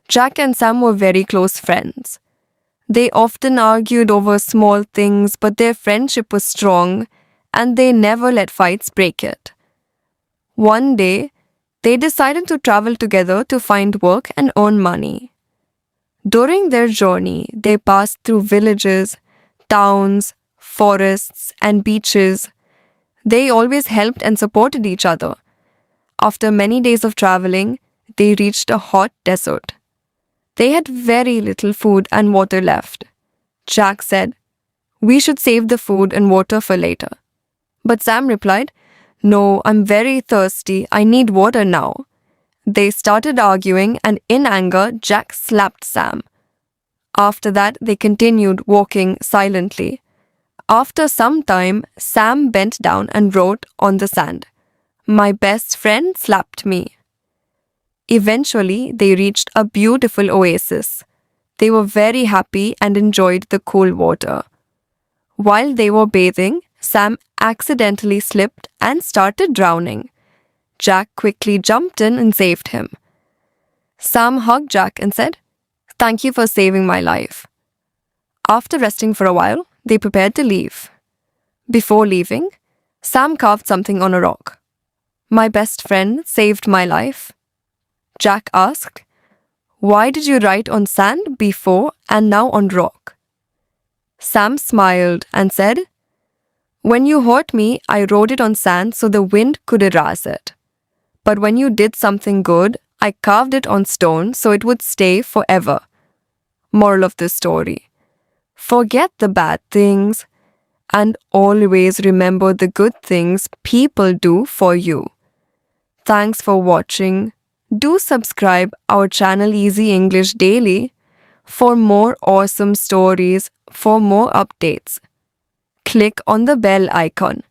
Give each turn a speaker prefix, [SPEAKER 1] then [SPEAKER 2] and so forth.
[SPEAKER 1] Jack and Sam were very close friends. They often argued over small things, but their friendship was strong and they never let fights break it. One day, they decided to travel together to find work and earn money. During their journey, they passed through villages, towns, forests, and beaches. They always helped and supported each other. After many days of traveling, they reached a hot desert. They had very little food and water left. Jack said, "We should save the food and water for later." But Sam replied, "No, I'm very thirsty. I need water now." They started arguing, and in anger, Jack slapped Sam. After that, they continued walking silently. After some time, Sam bent down and wrote on the sand, "My best friend slapped me." Eventually, they reached a beautiful oasis. They were very happy and enjoyed the cool water. While they were bathing, Sam accidentally slipped and started drowning. Jack quickly jumped in and saved him. Sam hugged Jack and said, "Thank you for saving my life." After resting for a while, they prepared to leave. Before leaving, Sam carved something on a rock. "My best friend saved my life." Jack asked, "Why did you write on sand before and now on rock?" Sam smiled and said, "When you hurt me, I wrote it on sand so the wind could erase it. But when you did something good, I carved it on stone so it would stay forever." Moral of the story: forget the bad things and always remember the good things people do for you. Thanks for watching. Do subscribe our channel Easy English Daily for more awesome stories, for more updates. Click on the bell icon.